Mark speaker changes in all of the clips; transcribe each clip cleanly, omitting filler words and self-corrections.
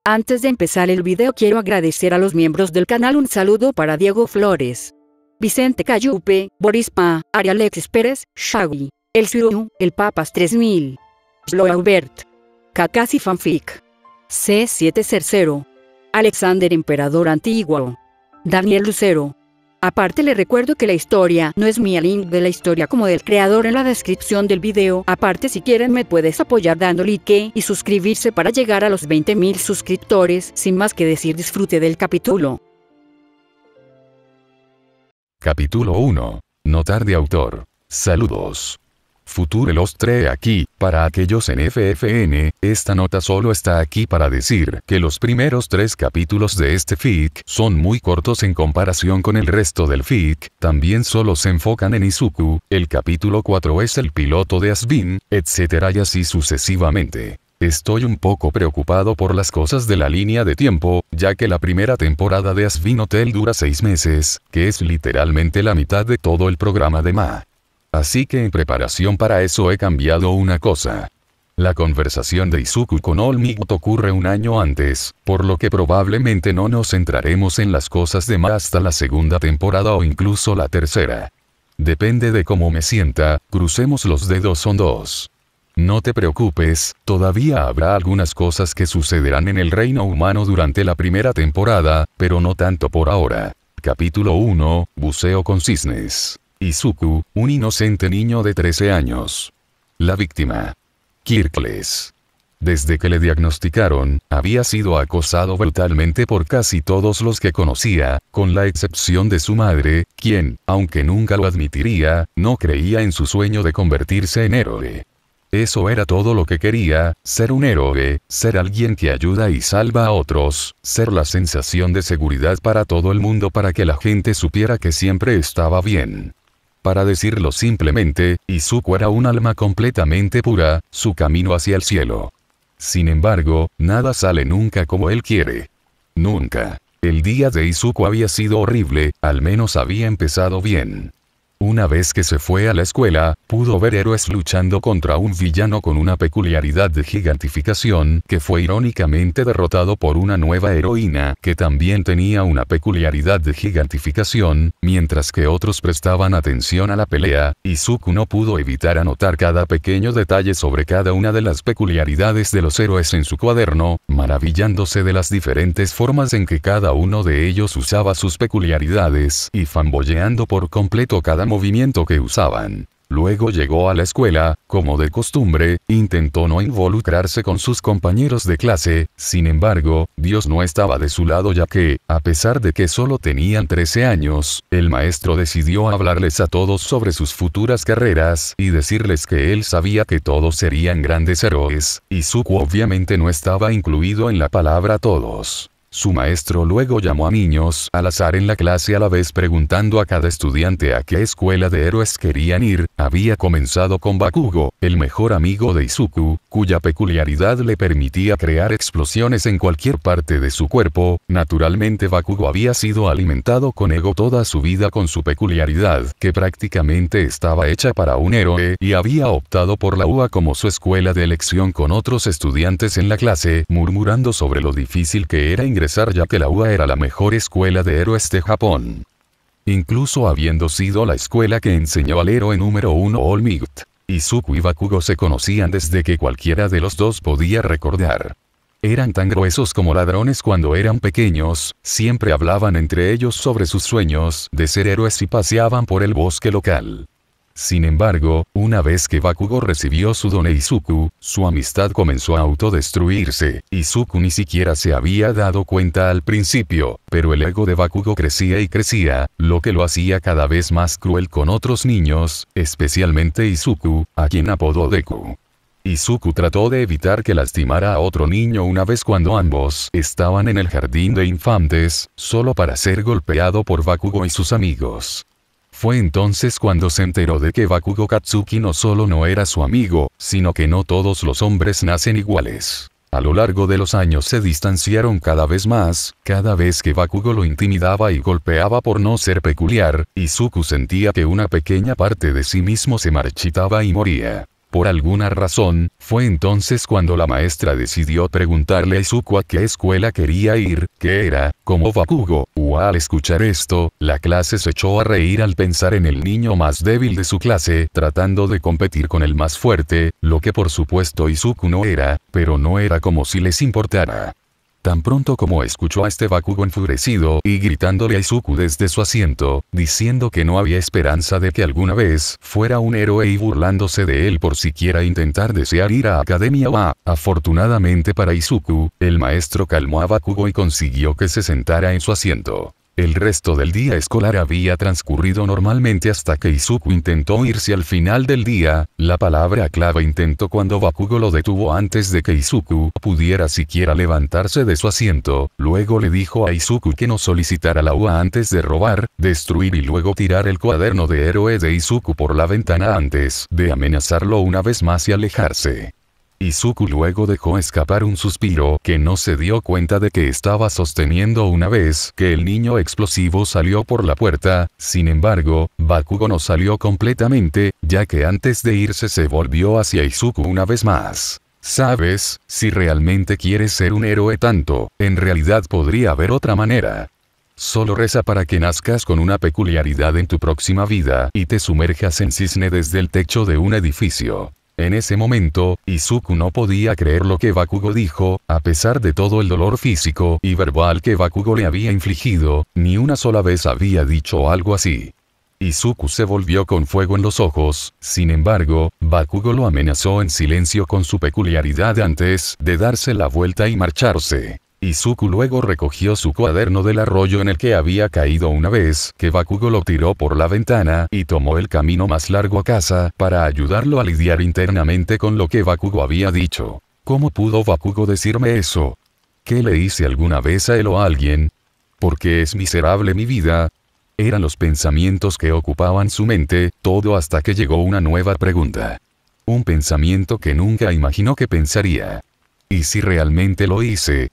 Speaker 1: Antes de empezar el video quiero agradecer a los miembros del canal. Un saludo para Diego Flores, Vicente Cayupe, Boris Pa, Ari Alexis Pérez, Shaggy, El Ciru, El Papas 3000, Sloaubert, Kakasi Fanfic, C700, Alexander Emperador Antiguo, Daniel Lucero. Aparte le recuerdo que la historia no es mía, link de la historia como del creador en la descripción del video. Aparte, si quieren me puedes apoyar dando like y suscribirse para llegar a los 20.000 suscriptores. Sin más que decir, disfrute del capítulo.
Speaker 2: Capítulo 1. Notar de autor. Saludos. Future los trae aquí, para aquellos en FFN, esta nota solo está aquí para decir que los primeros 3 capítulos de este fic son muy cortos en comparación con el resto del fic, también solo se enfocan en Izuku, el capítulo 4 es el piloto de Asbin, etc. y así sucesivamente. Estoy un poco preocupado por las cosas de la línea de tiempo, ya que la primera temporada de Asbin Hotel dura 6 meses, que es literalmente la mitad de todo el programa de Ma. Así que en preparación para eso he cambiado una cosa. La conversación de Izuku con All Might ocurre un año antes, por lo que probablemente no nos centraremos en las cosas de Ma hasta la segunda temporada o incluso la tercera. Depende de cómo me sienta, crucemos los dedos. Son 2. No te preocupes, todavía habrá algunas cosas que sucederán en el reino humano durante la primera temporada, pero no tanto por ahora. Capítulo 1, Buceo con cisnes. Izuku, un inocente niño de 13 años. La víctima. Kirkles. Desde que le diagnosticaron, había sido acosado brutalmente por casi todos los que conocía, con la excepción de su madre, quien, aunque nunca lo admitiría, no creía en su sueño de convertirse en héroe. Eso era todo lo que quería, ser un héroe, ser alguien que ayuda y salva a otros, ser la sensación de seguridad para todo el mundo, para que la gente supiera que siempre estaba bien. Para decirlo simplemente, Izuku era un alma completamente pura, su camino hacia el cielo. Sin embargo, nada sale nunca como él quiere. Nunca. El día de Izuku había sido horrible, al menos había empezado bien. Una vez que se fue a la escuela, pudo ver héroes luchando contra un villano con una peculiaridad de gigantificación, que fue irónicamente derrotado por una nueva heroína, que también tenía una peculiaridad de gigantificación, mientras que otros prestaban atención a la pelea. Izuku no pudo evitar anotar cada pequeño detalle sobre cada una de las peculiaridades de los héroes en su cuaderno, maravillándose de las diferentes formas en que cada uno de ellos usaba sus peculiaridades, y fanboyeando por completo cada movimiento que usaban. Luego llegó a la escuela, como de costumbre, intentó no involucrarse con sus compañeros de clase. Sin embargo, Dios no estaba de su lado, ya que, a pesar de que solo tenían 13 años, el maestro decidió hablarles a todos sobre sus futuras carreras, y decirles que él sabía que todos serían grandes héroes. Izuku obviamente no estaba incluido en la palabra todos. Su maestro luego llamó a niños al azar en la clase, a la vez preguntando a cada estudiante a qué escuela de héroes querían ir. Había comenzado con Bakugo, el mejor amigo de Izuku, cuya peculiaridad le permitía crear explosiones en cualquier parte de su cuerpo. Naturalmente Bakugo había sido alimentado con ego toda su vida con su peculiaridad, que prácticamente estaba hecha para un héroe, y había optado por la UA como su escuela de elección, con otros estudiantes en la clase murmurando sobre lo difícil que era ingresar, ya que la UA era la mejor escuela de héroes de Japón. Incluso habiendo sido la escuela que enseñó al héroe número 1 All Might, Izuku y Bakugo se conocían desde que cualquiera de los dos podía recordar. Eran tan gruesos como ladrones cuando eran pequeños, siempre hablaban entre ellos sobre sus sueños de ser héroes y paseaban por el bosque local. Sin embargo, una vez que Bakugo recibió su don de Izuku, su amistad comenzó a autodestruirse. Izuku ni siquiera se había dado cuenta al principio, pero el ego de Bakugo crecía y crecía, lo que lo hacía cada vez más cruel con otros niños, especialmente Izuku, a quien apodó Deku. Izuku trató de evitar que lastimara a otro niño una vez cuando ambos estaban en el jardín de infantes, solo para ser golpeado por Bakugo y sus amigos. Fue entonces cuando se enteró de que Bakugo Katsuki no solo no era su amigo, sino que no todos los hombres nacen iguales. A lo largo de los años se distanciaron cada vez más, cada vez que Bakugo lo intimidaba y golpeaba por no ser peculiar, Izuku sentía que una pequeña parte de sí mismo se marchitaba y moría. Por alguna razón, fue entonces cuando la maestra decidió preguntarle a Izuku a qué escuela quería ir, que era, como Bakugo. Al escuchar esto, la clase se echó a reír al pensar en el niño más débil de su clase, tratando de competir con el más fuerte, lo que por supuesto Izuku no era, pero no era como si les importara. Tan pronto como escuchó a este Bakugo enfurecido y gritándole a Izuku desde su asiento, diciendo que no había esperanza de que alguna vez fuera un héroe y burlándose de él por siquiera intentar desear ir a Academia Wa. Afortunadamente para Izuku, el maestro calmó a Bakugo y consiguió que se sentara en su asiento. El resto del día escolar había transcurrido normalmente hasta que Izuku intentó irse al final del día, la palabra clave intentó cuando Bakugo lo detuvo antes de que Izuku pudiera siquiera levantarse de su asiento. Luego le dijo a Izuku que no solicitara la UA antes de robar, destruir y luego tirar el cuaderno de héroe de Izuku por la ventana antes de amenazarlo una vez más y alejarse. Izuku luego dejó escapar un suspiro que no se dio cuenta de que estaba sosteniendo una vez que el niño explosivo salió por la puerta. Sin embargo, Bakugo no salió completamente, ya que antes de irse se volvió hacia Izuku una vez más. ¿Sabes? Si realmente quieres ser un héroe tanto, en realidad podría haber otra manera. Solo reza para que nazcas con una peculiaridad en tu próxima vida y te sumerjas en cisne desde el techo de un edificio. En ese momento, Izuku no podía creer lo que Bakugo dijo, a pesar de todo el dolor físico y verbal que Bakugo le había infligido, ni una sola vez había dicho algo así. Izuku se volvió con fuego en los ojos, sin embargo, Bakugo lo amenazó en silencio con su peculiaridad antes de darse la vuelta y marcharse. Izuku luego recogió su cuaderno del arroyo en el que había caído una vez que Bakugo lo tiró por la ventana y tomó el camino más largo a casa para ayudarlo a lidiar internamente con lo que Bakugo había dicho. ¿Cómo pudo Bakugo decirme eso? ¿Qué le hice alguna vez a él o a alguien? ¿Por qué es miserable mi vida? Eran los pensamientos que ocupaban su mente, todo hasta que llegó una nueva pregunta. Un pensamiento que nunca imaginó que pensaría. ¿Y si realmente lo hice?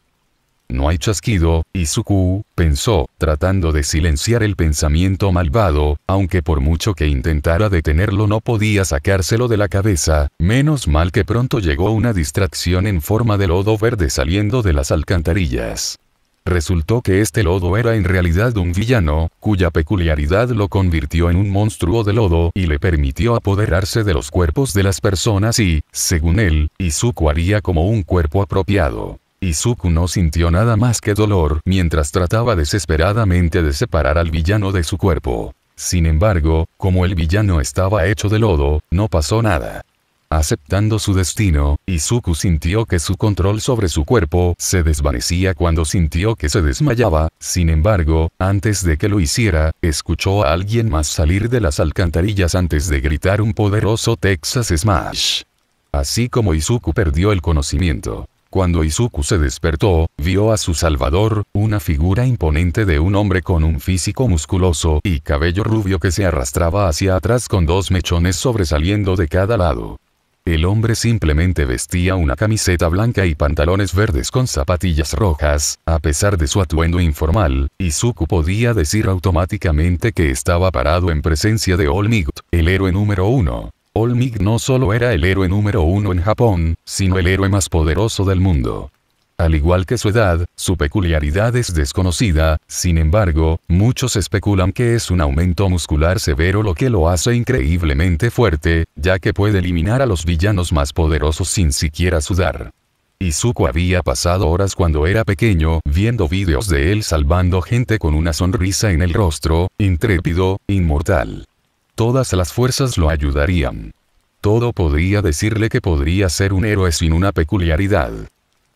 Speaker 2: No hay chasquido, Izuku, pensó, tratando de silenciar el pensamiento malvado, aunque por mucho que intentara detenerlo no podía sacárselo de la cabeza. Menos mal que pronto llegó una distracción en forma de lodo verde saliendo de las alcantarillas. Resultó que este lodo era en realidad un villano, cuya peculiaridad lo convirtió en un monstruo de lodo y le permitió apoderarse de los cuerpos de las personas y, según él, Izuku haría como un cuerpo apropiado. Izuku no sintió nada más que dolor mientras trataba desesperadamente de separar al villano de su cuerpo. Sin embargo, como el villano estaba hecho de lodo, no pasó nada. Aceptando su destino, Izuku sintió que su control sobre su cuerpo se desvanecía cuando sintió que se desmayaba. Sin embargo, antes de que lo hiciera, escuchó a alguien más salir de las alcantarillas antes de gritar un poderoso Texas Smash. Así como Izuku perdió el conocimiento. Cuando Izuku se despertó, vio a su salvador, una figura imponente de un hombre con un físico musculoso y cabello rubio que se arrastraba hacia atrás con dos mechones sobresaliendo de cada lado. El hombre simplemente vestía una camiseta blanca y pantalones verdes con zapatillas rojas. A pesar de su atuendo informal, Izuku podía decir automáticamente que estaba parado en presencia de All Might, el héroe número 1. All Might no solo era el héroe número 1 en Japón, sino el héroe más poderoso del mundo. Al igual que su edad, su peculiaridad es desconocida. Sin embargo, muchos especulan que es un aumento muscular severo lo que lo hace increíblemente fuerte, ya que puede eliminar a los villanos más poderosos sin siquiera sudar. Izuku había pasado horas cuando era pequeño viendo vídeos de él salvando gente con una sonrisa en el rostro, intrépido, inmortal. Todas las fuerzas lo ayudarían. Todo podría decirle que podría ser un héroe sin una peculiaridad.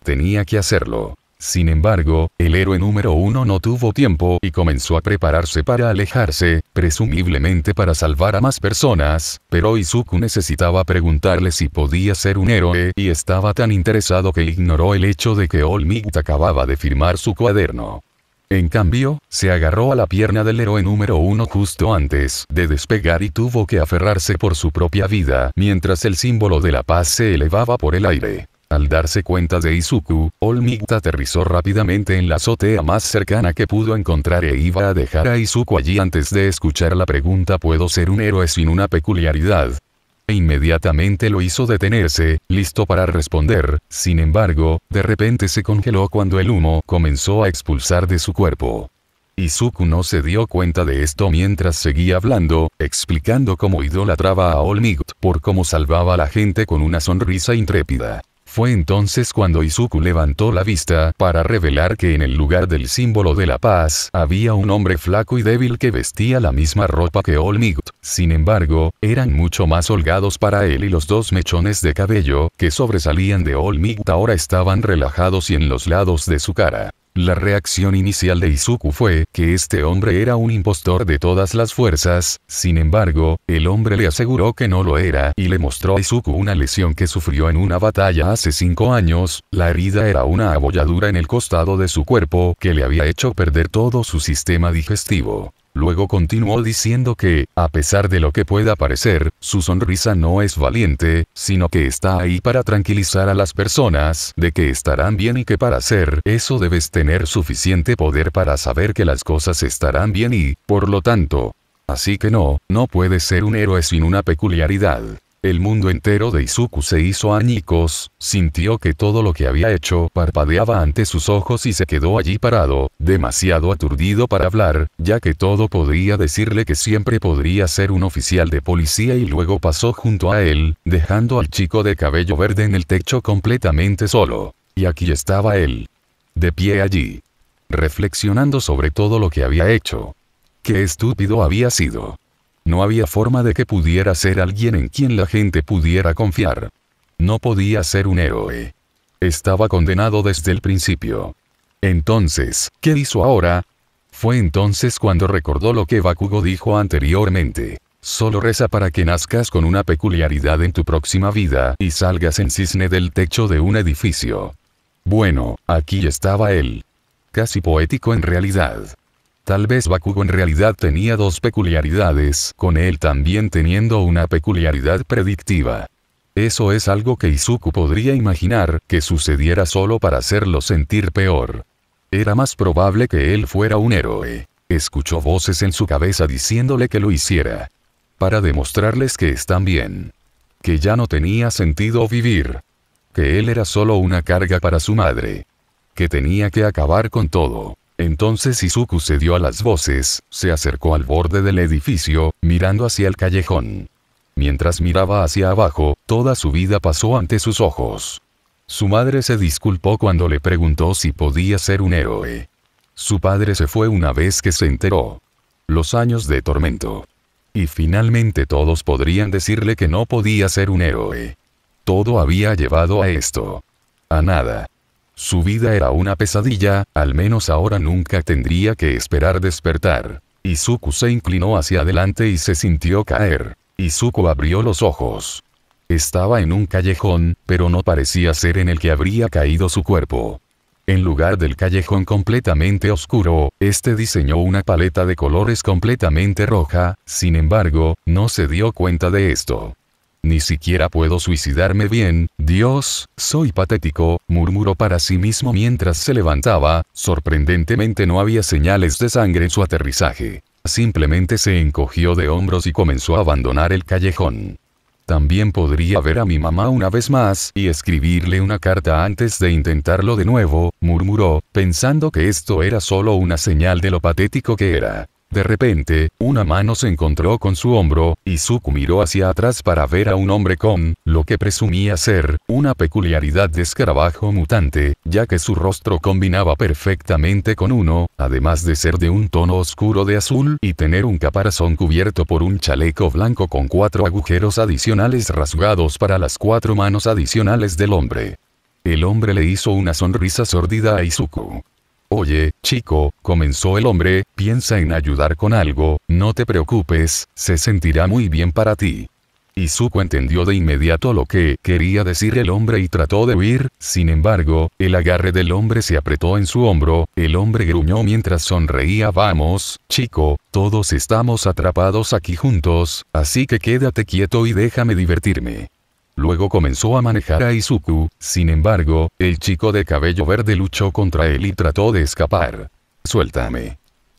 Speaker 2: Tenía que hacerlo. Sin embargo, el héroe número 1 no tuvo tiempo y comenzó a prepararse para alejarse, presumiblemente para salvar a más personas, pero Izuku necesitaba preguntarle si podía ser un héroe y estaba tan interesado que ignoró el hecho de que All Might acababa de firmar su cuaderno. En cambio, se agarró a la pierna del héroe número 1 justo antes de despegar y tuvo que aferrarse por su propia vida mientras el símbolo de la paz se elevaba por el aire. Al darse cuenta de Izuku, All Might aterrizó rápidamente en la azotea más cercana que pudo encontrar e iba a dejar a Izuku allí antes de escuchar la pregunta: ¿puedo ser un héroe sin una peculiaridad? e inmediatamente lo hizo detenerse, listo para responder. Sin embargo, de repente se congeló cuando el humo comenzó a expulsar de su cuerpo. Izuku no se dio cuenta de esto mientras seguía hablando, explicando cómo idolatraba a All Might por cómo salvaba a la gente con una sonrisa intrépida. Fue entonces cuando Izuku levantó la vista para revelar que en el lugar del símbolo de la paz había un hombre flaco y débil que vestía la misma ropa que All Might. Sin embargo, eran mucho más holgados para él y los dos mechones de cabello que sobresalían de All Might ahora estaban relajados y en los lados de su cara. La reacción inicial de Izuku fue que este hombre era un impostor de todas las fuerzas. Sin embargo, el hombre le aseguró que no lo era y le mostró a Izuku una lesión que sufrió en una batalla hace 5 años. La herida era una abolladura en el costado de su cuerpo que le había hecho perder todo su sistema digestivo. Luego continuó diciendo que, a pesar de lo que pueda parecer, su sonrisa no es valiente, sino que está ahí para tranquilizar a las personas de que estarán bien y que para hacer eso debes tener suficiente poder para saber que las cosas estarán bien y, por lo tanto, así que no puedes ser un héroe sin una peculiaridad. El mundo entero de Izuku se hizo añicos, sintió que todo lo que había hecho parpadeaba ante sus ojos y se quedó allí parado, demasiado aturdido para hablar, ya que todo podría decirle que siempre podría ser un oficial de policía y luego pasó junto a él, dejando al chico de cabello verde en el techo completamente solo. Y aquí estaba él. De pie allí. Reflexionando sobre todo lo que había hecho. Qué estúpido había sido. No había forma de que pudiera ser alguien en quien la gente pudiera confiar. No podía ser un héroe. Estaba condenado desde el principio. Entonces, ¿qué hizo ahora? Fue entonces cuando recordó lo que Bakugo dijo anteriormente. Solo reza para que nazcas con una peculiaridad en tu próxima vida y salgas en cisne del techo de un edificio. Bueno, aquí estaba él. Casi poético en realidad. Tal vez Bakugo en realidad tenía 2 peculiaridades, con él también teniendo una peculiaridad predictiva. Eso es algo que Izuku podría imaginar que sucediera solo para hacerlo sentir peor. Era más probable que él fuera un héroe. Escuchó voces en su cabeza diciéndole que lo hiciera. Para demostrarles que están bien. Que ya no tenía sentido vivir. Que él era solo una carga para su madre. Que tenía que acabar con todo. Entonces Izuku cedió a las voces, se acercó al borde del edificio, mirando hacia el callejón. Mientras miraba hacia abajo, toda su vida pasó ante sus ojos. Su madre se disculpó cuando le preguntó si podía ser un héroe. Su padre se fue una vez que se enteró. Los años de tormento. Y finalmente todos podrían decirle que no podía ser un héroe. Todo había llevado a esto. A nada. Su vida era una pesadilla, al menos ahora nunca tendría que esperar despertar. Izuku se inclinó hacia adelante y se sintió caer. Izuku abrió los ojos. Estaba en un callejón, pero no parecía ser en el que habría caído su cuerpo. En lugar del callejón completamente oscuro, este diseñó una paleta de colores completamente roja, sin embargo, no se dio cuenta de esto. Ni siquiera puedo suicidarme bien, Dios, soy patético, murmuró para sí mismo mientras se levantaba. Sorprendentemente no había señales de sangre en su aterrizaje. Simplemente se encogió de hombros y comenzó a abandonar el callejón. También podría ver a mi mamá una vez más y escribirle una carta antes de intentarlo de nuevo, murmuró, pensando que esto era solo una señal de lo patético que era. De repente, una mano se encontró con su hombro, y Izuku miró hacia atrás para ver a un hombre con, lo que presumía ser, una peculiaridad de escarabajo mutante, ya que su rostro combinaba perfectamente con uno, además de ser de un tono oscuro de azul y tener un caparazón cubierto por un chaleco blanco con 4 agujeros adicionales rasgados para las 4 manos adicionales del hombre. El hombre le hizo una sonrisa sórdida a Izuku. Oye, chico, comenzó el hombre, piensa en ayudar con algo, no te preocupes, se sentirá muy bien para ti. Izuku entendió de inmediato lo que quería decir el hombre y trató de huir, sin embargo, el agarre del hombre se apretó en su hombro, el hombre gruñó mientras sonreía. Vamos, chico, todos estamos atrapados aquí juntos, así que quédate quieto y déjame divertirme. Luego comenzó a manejar a Izuku, sin embargo, el chico de cabello verde luchó contra él y trató de escapar. Suéltame.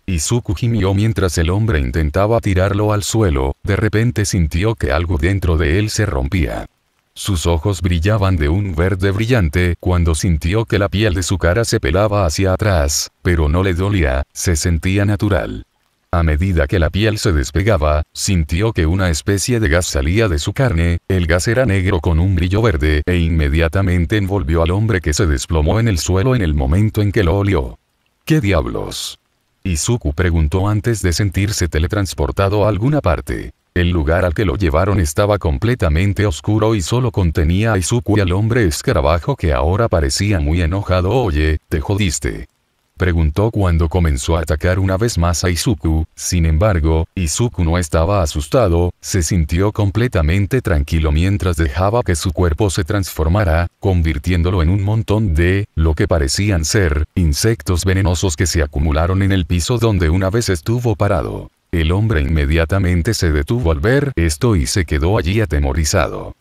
Speaker 2: Izuku gimió mientras el hombre intentaba tirarlo al suelo, de repente sintió que algo dentro de él se rompía. Sus ojos brillaban de un verde brillante cuando sintió que la piel de su cara se pelaba hacia atrás, pero no le dolía, se sentía natural. A medida que la piel se despegaba, sintió que una especie de gas salía de su carne, el gas era negro con un brillo verde e inmediatamente envolvió al hombre que se desplomó en el suelo en el momento en que lo olió. ¿Qué diablos? Izuku preguntó antes de sentirse teletransportado a alguna parte. El lugar al que lo llevaron estaba completamente oscuro y solo contenía a Izuku y al hombre escarabajo que ahora parecía muy enojado. Oye, ¿te jodiste?, preguntó cuando comenzó a atacar una vez más a Izuku. Sin embargo, Izuku no estaba asustado, se sintió completamente tranquilo mientras dejaba que su cuerpo se transformara, convirtiéndolo en un montón de, lo que parecían ser, insectos venenosos que se acumularon en el piso donde una vez estuvo parado. El hombre inmediatamente se detuvo al ver esto y se quedó allí atemorizado.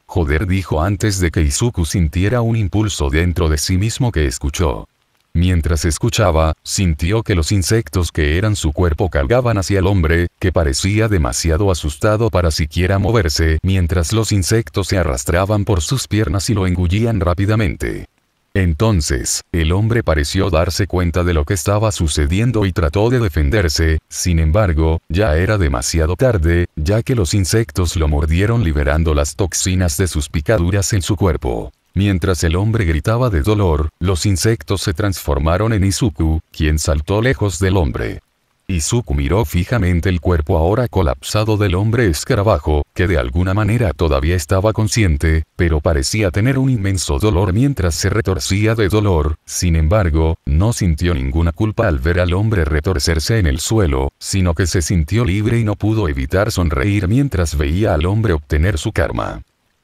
Speaker 2: Joder, dijo antes de que Izuku sintiera un impulso dentro de sí mismo que escuchó. Mientras escuchaba, sintió que los insectos que eran su cuerpo cargaban hacia el hombre, que parecía demasiado asustado para siquiera moverse, mientras los insectos se arrastraban por sus piernas y lo engullían rápidamente. Entonces, el hombre pareció darse cuenta de lo que estaba sucediendo y trató de defenderse, sin embargo, ya era demasiado tarde, ya que los insectos lo mordieron liberando las toxinas de sus picaduras en su cuerpo. Mientras el hombre gritaba de dolor, los insectos se transformaron en Izuku, quien saltó lejos del hombre. Izuku miró fijamente el cuerpo ahora colapsado del hombre escarabajo, que de alguna manera todavía estaba consciente, pero parecía tener un inmenso dolor mientras se retorcía de dolor. Sin embargo, no sintió ninguna culpa al ver al hombre retorcerse en el suelo, sino que se sintió libre y no pudo evitar sonreír mientras veía al hombre obtener su karma.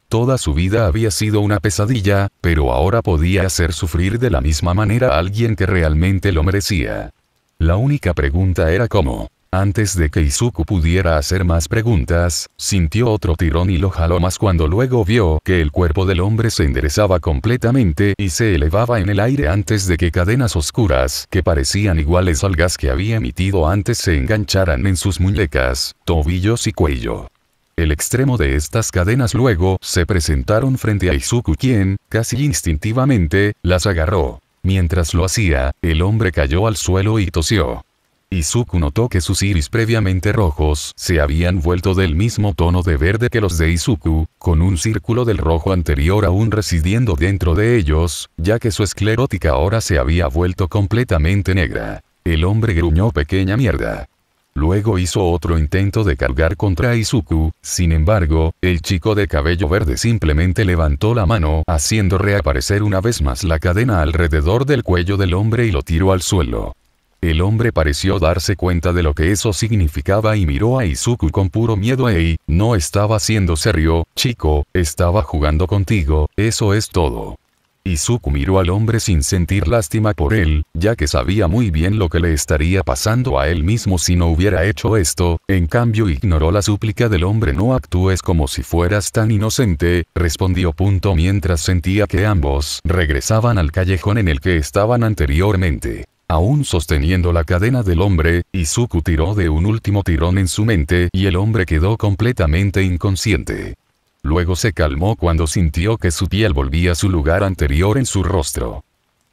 Speaker 2: Toda su vida había sido una pesadilla, pero ahora podía hacer sufrir de la misma manera a alguien que realmente lo merecía. La única pregunta era cómo. Antes de que Izuku pudiera hacer más preguntas, sintió otro tirón y lo jaló más cuando luego vio que el cuerpo del hombre se enderezaba completamente y se elevaba en el aire antes de que cadenas oscuras, que parecían iguales al gas que había emitido antes, se engancharan en sus muñecas, tobillos y cuello. El extremo de estas cadenas luego se presentaron frente a Izuku, quien, casi instintivamente, las agarró. Mientras lo hacía, el hombre cayó al suelo y tosió. Izuku notó que sus iris previamente rojos se habían vuelto del mismo tono de verde que los de Izuku, con un círculo del rojo anterior aún residiendo dentro de ellos, ya que su esclerótica ahora se había vuelto completamente negra. El hombre gruñó: pequeña mierda. Luego hizo otro intento de cargar contra Izuku, sin embargo, el chico de cabello verde simplemente levantó la mano, haciendo reaparecer una vez más la cadena alrededor del cuello del hombre y lo tiró al suelo. El hombre pareció darse cuenta de lo que eso significaba y miró a Izuku con puro miedo. «Ey, no estaba siendo serio, chico, estaba jugando contigo, eso es todo». Izuku miró al hombre sin sentir lástima por él, ya que sabía muy bien lo que le estaría pasando a él mismo si no hubiera hecho esto. En cambio ignoró la súplica del hombre: no actúes como si fueras tan inocente, respondió. Mientras sentía que ambos regresaban al callejón en el que estaban anteriormente. Aún sosteniendo la cadena del hombre, Izuku tiró de un último tirón en su mente y el hombre quedó completamente inconsciente. Luego se calmó cuando sintió que su piel volvía a su lugar anterior en su rostro.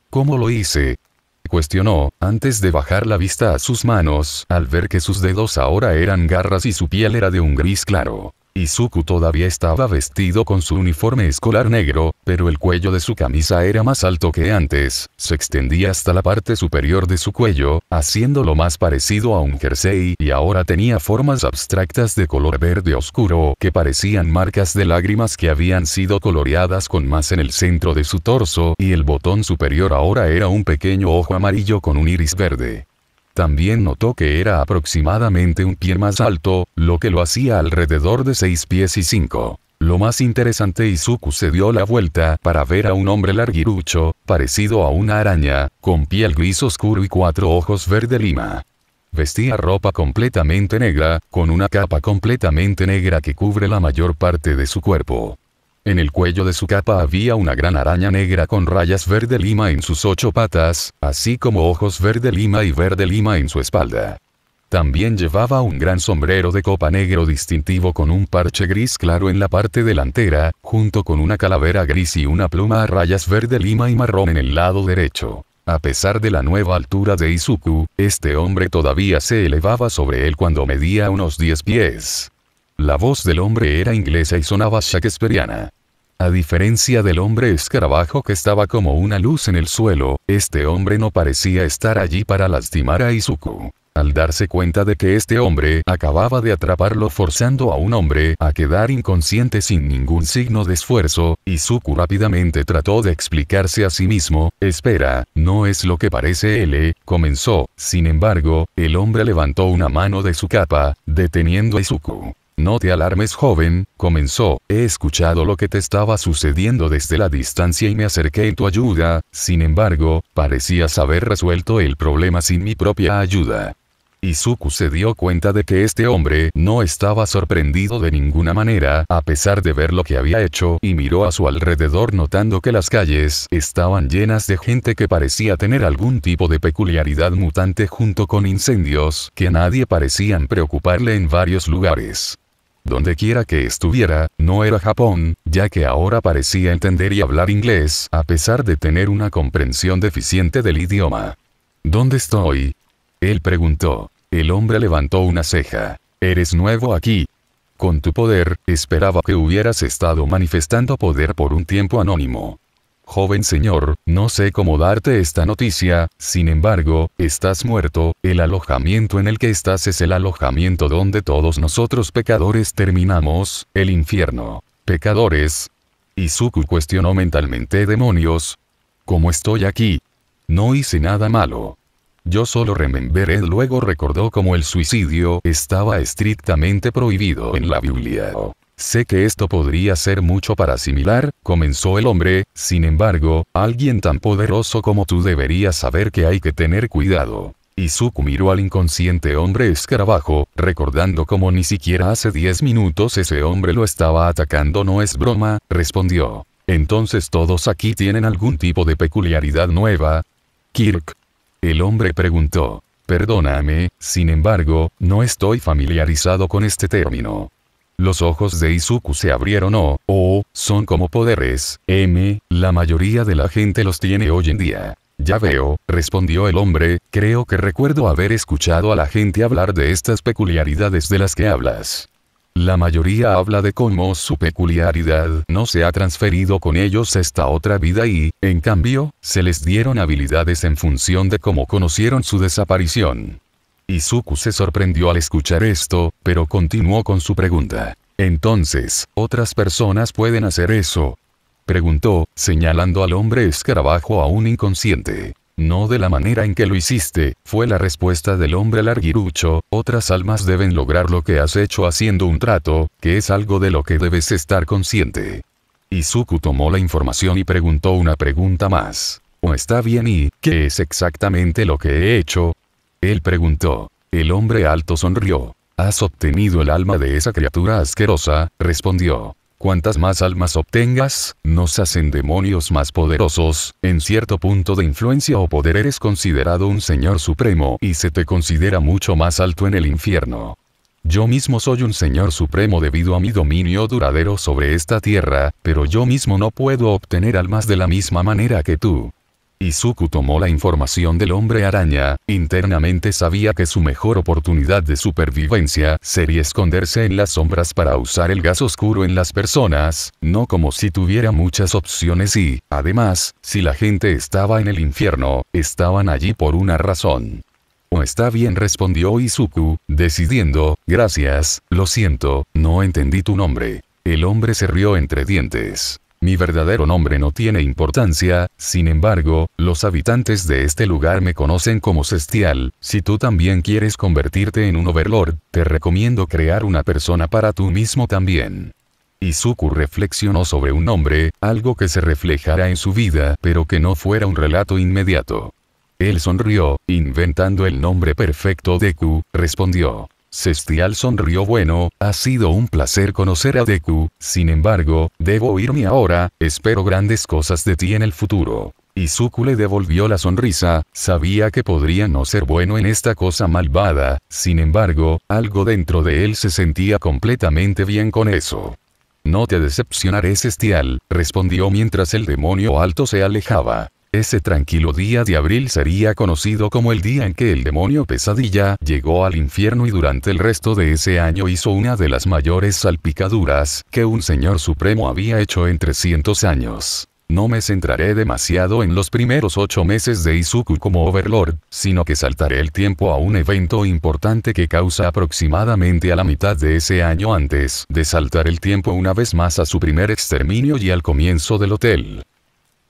Speaker 2: ¿Cómo lo hice?, cuestionó, antes de bajar la vista a sus manos, al ver que sus dedos ahora eran garras y su piel era de un gris claro. Izuku todavía estaba vestido con su uniforme escolar negro, pero el cuello de su camisa era más alto que antes, se extendía hasta la parte superior de su cuello, haciéndolo más parecido a un jersey, y ahora tenía formas abstractas de color verde oscuro que parecían marcas de lágrimas que habían sido coloreadas con más en el centro de su torso, y el botón superior ahora era un pequeño ojo amarillo con un iris verde. También notó que era aproximadamente un pie más alto, lo que lo hacía alrededor de 6 pies y 5. Lo más interesante, Izuku se dio la vuelta para ver a un hombre larguirucho, parecido a una araña, con piel gris oscuro y 4 ojos verde lima. Vestía ropa completamente negra, con una capa completamente negra que cubre la mayor parte de su cuerpo. En el cuello de su capa había una gran araña negra con rayas verde lima en sus 8 patas, así como ojos verde lima y verde lima en su espalda. También llevaba un gran sombrero de copa negro distintivo con un parche gris claro en la parte delantera, junto con una calavera gris y una pluma a rayas verde lima y marrón en el lado derecho. A pesar de la nueva altura de Izuku, este hombre todavía se elevaba sobre él cuando medía unos 10 pies. La voz del hombre era inglesa y sonaba shakespeariana. A diferencia del hombre escarabajo que estaba como una luz en el suelo, este hombre no parecía estar allí para lastimar a Izuku. Al darse cuenta de que este hombre acababa de atraparlo forzando a un hombre a quedar inconsciente sin ningún signo de esfuerzo, Izuku rápidamente trató de explicarse a sí mismo, espera, no es lo que parece él, comenzó. Sin embargo, el hombre levantó una mano de su capa, deteniendo a Izuku. No te alarmes, joven, comenzó, he escuchado lo que te estaba sucediendo desde la distancia y me acerqué en tu ayuda, sin embargo, parecías haber resuelto el problema sin mi propia ayuda. Izuku se dio cuenta de que este hombre no estaba sorprendido de ninguna manera a pesar de ver lo que había hecho y miró a su alrededor notando que las calles estaban llenas de gente que parecía tener algún tipo de peculiaridad mutante junto con incendios que a nadie parecían preocuparle en varios lugares. Donde quiera que estuviera, no era Japón, ya que ahora parecía entender y hablar inglés a pesar de tener una comprensión deficiente del idioma. ¿Dónde estoy?, él preguntó. El hombre levantó una ceja. ¿Eres nuevo aquí? Con tu poder, esperaba que hubieras estado manifestando poder por un tiempo anónimo. Joven señor, no sé cómo darte esta noticia, sin embargo, estás muerto, el alojamiento en el que estás es el alojamiento donde todos nosotros pecadores terminamos, el infierno. ¿Pecadores? Izuku cuestionó mentalmente. ¿Demonios? ¿Cómo estoy aquí? No hice nada malo. Yo solo rememberé. Luego recordó cómo el suicidio estaba estrictamente prohibido en la Biblia. Sé que esto podría ser mucho para asimilar, comenzó el hombre, sin embargo, alguien tan poderoso como tú debería saber que hay que tener cuidado. Izuku miró al inconsciente hombre escarabajo, recordando cómo ni siquiera hace 10 minutos ese hombre lo estaba atacando. No es broma, respondió. Entonces todos aquí tienen algún tipo de peculiaridad nueva. Kirk. El hombre preguntó. Perdóname, sin embargo, no estoy familiarizado con este término. Los ojos de Izuku se abrieron. Son como poderes, la mayoría de la gente los tiene hoy en día. Ya veo, respondió el hombre, creo que recuerdo haber escuchado a la gente hablar de estas peculiaridades de las que hablas. La mayoría habla de cómo su peculiaridad no se ha transferido con ellos a esta otra vida y, en cambio, se les dieron habilidades en función de cómo conocieron su desaparición. Izuku se sorprendió al escuchar esto, pero continuó con su pregunta. Entonces, ¿otras personas pueden hacer eso?, preguntó, señalando al hombre escarabajo aún inconsciente. No de la manera en que lo hiciste, fue la respuesta del hombre larguirucho. Otras almas deben lograr lo que has hecho haciendo un trato, que es algo de lo que debes estar consciente. Izuku tomó la información y preguntó una pregunta más. ¿Está bien y qué es exactamente lo que he hecho?, él preguntó. El hombre alto sonrió. Has obtenido el alma de esa criatura asquerosa, respondió. Cuantas más almas obtengas, nos hacen demonios más poderosos. En cierto punto de influencia o poder eres considerado un señor supremo y se te considera mucho más alto en el infierno. Yo mismo soy un señor supremo debido a mi dominio duradero sobre esta tierra, pero yo mismo no puedo obtener almas de la misma manera que tú. Izuku tomó la información del hombre araña. Internamente sabía que su mejor oportunidad de supervivencia sería esconderse en las sombras para usar el gas oscuro en las personas, no como si tuviera muchas opciones y, además, si la gente estaba en el infierno, estaban allí por una razón. Está bien, respondió Izuku, decidiendo. Gracias, lo siento, no entendí tu nombre. El hombre se rió entre dientes. Mi verdadero nombre no tiene importancia, sin embargo, los habitantes de este lugar me conocen como Celestial. Si tú también quieres convertirte en un Overlord, te recomiendo crear una persona para tú mismo también. Izuku reflexionó sobre un nombre, algo que se reflejara en su vida, pero que no fuera un relato inmediato. Él sonrió, inventando el nombre perfecto. Deku, respondió. Celestial sonrió. Bueno, ha sido un placer conocer a Deku, sin embargo, debo irme ahora, espero grandes cosas de ti en el futuro. Izuku le devolvió la sonrisa, sabía que podría no ser bueno en esta cosa malvada, sin embargo, algo dentro de él se sentía completamente bien con eso. No te decepcionaré, Celestial, respondió mientras el demonio alto se alejaba. Ese tranquilo día de abril sería conocido como el día en que el demonio Pesadilla llegó al infierno y durante el resto de ese año hizo una de las mayores salpicaduras que un señor supremo había hecho en 300 años. No me centraré demasiado en los primeros 8 meses de Izuku como Overlord, sino que saltaré el tiempo a un evento importante que causa aproximadamente a la mitad de ese año antes de saltar el tiempo una vez más a su primer exterminio y al comienzo del hotel.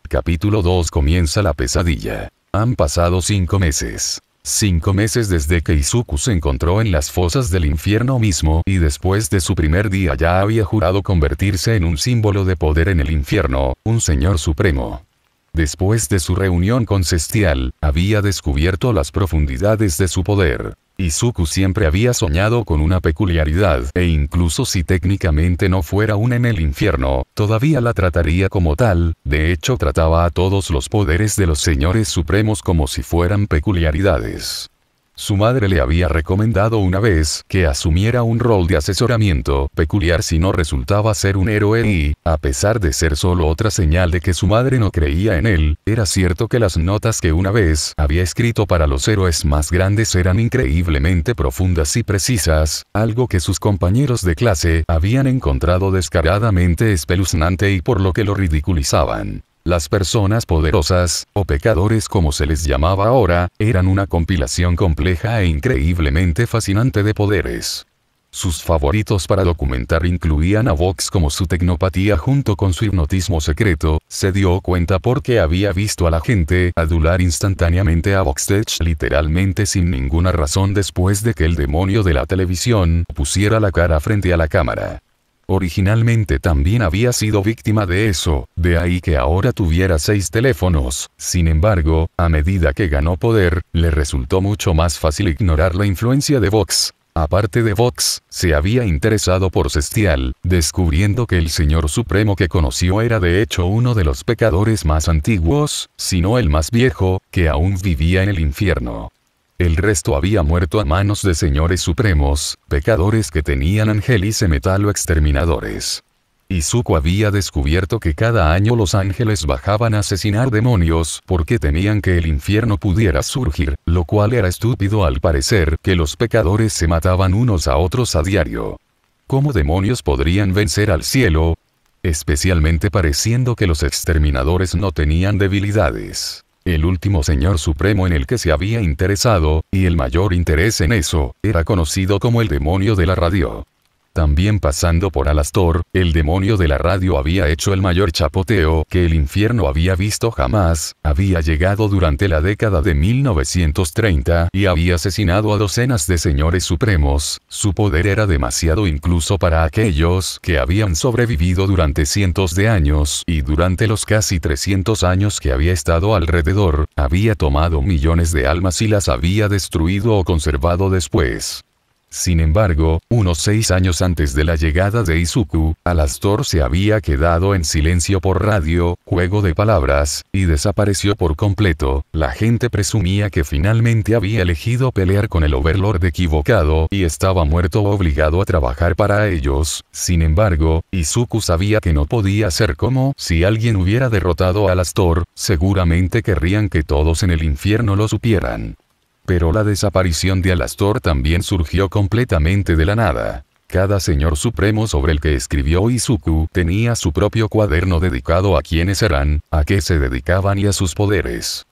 Speaker 2: Capítulo 2. Comienza la pesadilla. Han pasado 5 meses. 5 meses desde que Izuku se encontró en las fosas del infierno mismo y después de su primer día ya había jurado convertirse en un símbolo de poder en el infierno, un señor supremo. Después de su reunión con Celestial, había descubierto las profundidades de su poder. Izuku siempre había soñado con una peculiaridad, e incluso si técnicamente no fuera una en el infierno, todavía la trataría como tal. De hecho, trataba a todos los poderes de los señores supremos como si fueran peculiaridades. Su madre le había recomendado una vez que asumiera un rol de asesoramiento peculiar si no resultaba ser un héroe y, a pesar de ser solo otra señal de que su madre no creía en él, era cierto que las notas que una vez había escrito para los héroes más grandes eran increíblemente profundas y precisas, algo que sus compañeros de clase habían encontrado descaradamente espeluznante y por lo que lo ridiculizaban. Las personas poderosas, o pecadores como se les llamaba ahora, eran una compilación compleja e increíblemente fascinante de poderes. Sus favoritos para documentar incluían a Vox como su tecnopatía junto con su hipnotismo secreto. Se dio cuenta porque había visto a la gente adular instantáneamente a Voxtech literalmente sin ninguna razón después de que el demonio de la televisión pusiera la cara frente a la cámara. Originalmente también había sido víctima de eso, de ahí que ahora tuviera 6 teléfonos. Sin embargo, a medida que ganó poder, le resultó mucho más fácil ignorar la influencia de Vox. Aparte de Vox, se había interesado por Celestial, descubriendo que el Señor Supremo que conoció era de hecho uno de los pecadores más antiguos, si no el más viejo, que aún vivía en el infierno. El resto había muerto a manos de señores supremos, pecadores que tenían ángeles de metal o exterminadores. Izuku había descubierto que cada año los ángeles bajaban a asesinar demonios porque temían que el infierno pudiera surgir, lo cual era estúpido al parecer que los pecadores se mataban unos a otros a diario. ¿Cómo demonios podrían vencer al cielo? Especialmente pareciendo que los exterminadores no tenían debilidades. El último señor supremo en el que se había interesado, y el mayor interés en eso, era conocido como el demonio de la radio. También pasando por Alastor, el demonio de la radio había hecho el mayor chapoteo que el infierno había visto jamás, había llegado durante la década de 1930 y había asesinado a docenas de señores supremos. Su poder era demasiado incluso para aquellos que habían sobrevivido durante cientos de años y durante los casi 300 años que había estado alrededor, había tomado millones de almas y las había destruido o conservado después. Sin embargo, unos 6 años antes de la llegada de Izuku, Alastor se había quedado en silencio por radio, juego de palabras, y desapareció por completo. La gente presumía que finalmente había elegido pelear con el Overlord equivocado y estaba muerto o obligado a trabajar para ellos. Sin embargo, Izuku sabía que no podía ser como si alguien hubiera derrotado a Alastor, seguramente querrían que todos en el infierno lo supieran. Pero la desaparición de Alastor también surgió completamente de la nada. Cada señor supremo sobre el que escribió Izuku tenía su propio cuaderno dedicado a quiénes eran, a qué se dedicaban y a sus poderes.